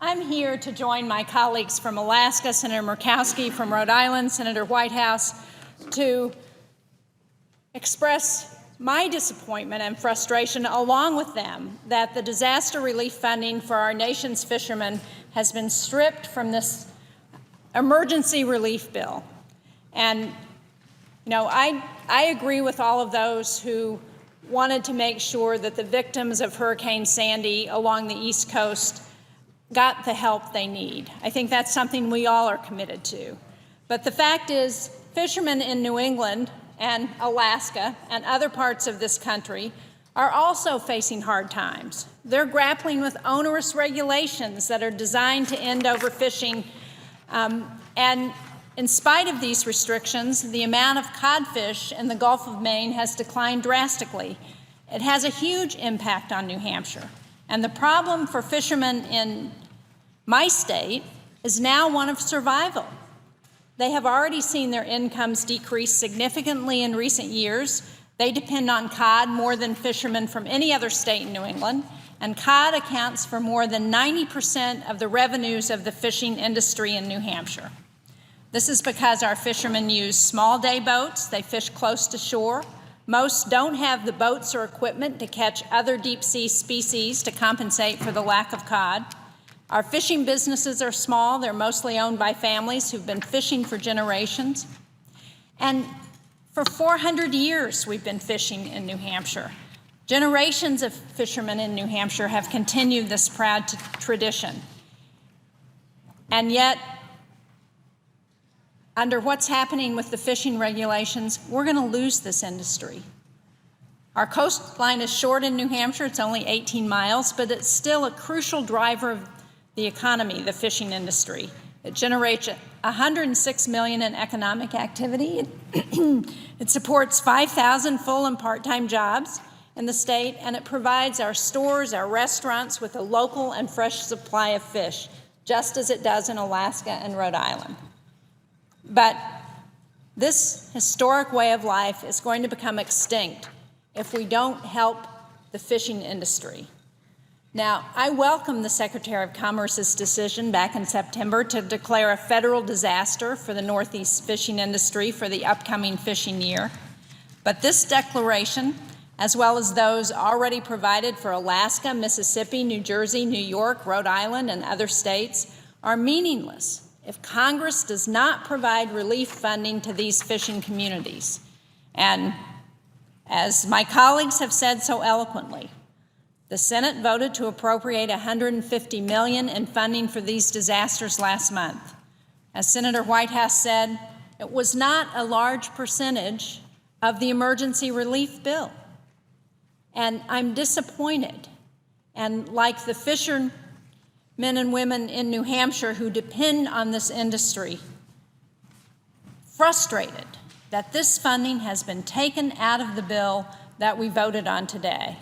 I'm here to join my colleagues from Alaska, Senator Murkowski from Rhode Island, Senator Whitehouse, to express my disappointment and frustration along with them that the disaster relief funding for our nation's fishermen has been stripped from this emergency relief bill. And, I agree with all of those who wanted to make sure that the victims of Hurricane Sandy along the East Coast got the help they need. I think that's something we all are committed to. But the fact is, fishermen in New England and Alaska and other parts of this country are also facing hard times. They're grappling with onerous regulations that are designed to end overfishing. And in spite of these restrictions, the amount of codfish in the Gulf of Maine has declined drastically. It has a huge impact on New Hampshire. And the problem for fishermen in my state is now one of survival. They have already seen their incomes decrease significantly in recent years. They depend on cod more than fishermen from any other state in New England, and cod accounts for more than 90% of the revenues of the fishing industry in New Hampshire. This is because our fishermen use small day boats. They fish close to shore. Most don't have the boats or equipment to catch other deep sea species to compensate for the lack of cod. Our fishing businesses are small. They're mostly owned by families who've been fishing for generations. And for 400 years, we've been fishing in New Hampshire. Generations of fishermen in New Hampshire have continued this proud tradition. And yet, under what's happening with the fishing regulations, we're going to lose this industry. Our coastline is short in New Hampshire. It's only 18 miles, but it's still a crucial driver of the economy, the fishing industry. It generates $106 million in economic activity. It supports 5,000 full and part-time jobs in the state, and it provides our stores, our restaurants with a local and fresh supply of fish, just as it does in Alaska and Rhode Island. But this historic way of life is going to become extinct if we don't help the fishing industry. Now, I welcome the Secretary of Commerce's decision back in September to declare a federal disaster for the Northeast fishing industry for the upcoming fishing year. But this declaration, as well as those already provided for Alaska, Mississippi, New Jersey, New York, Rhode Island, and other states, are meaningless if Congress does not provide relief funding to these fishing communities. And as my colleagues have said so eloquently, the Senate voted to appropriate $150 million in funding for these disasters last month. As Senator Whitehouse said, it was not a large percentage of the emergency relief bill. And I'm disappointed. And like the fishermen and women in New Hampshire who depend on this industry, frustrated that this funding has been taken out of the bill that we voted on today.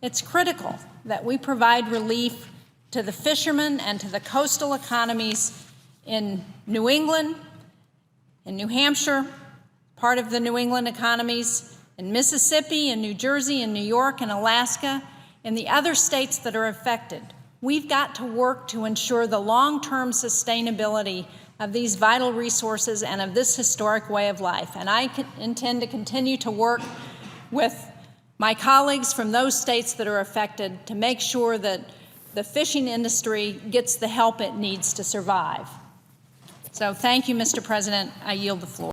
It's critical that we provide relief to the fishermen and to the coastal economies in New England, in New Hampshire, part of the New England economies, in Mississippi, in New Jersey, in New York, and Alaska, and the other states that are affected. We've got to work to ensure the long-term sustainability of these vital resources and of this historic way of life. And I intend to continue to work with my colleagues from those states that are affected to make sure that the fishing industry gets the help it needs to survive. So thank you, Mr. President. I yield the floor.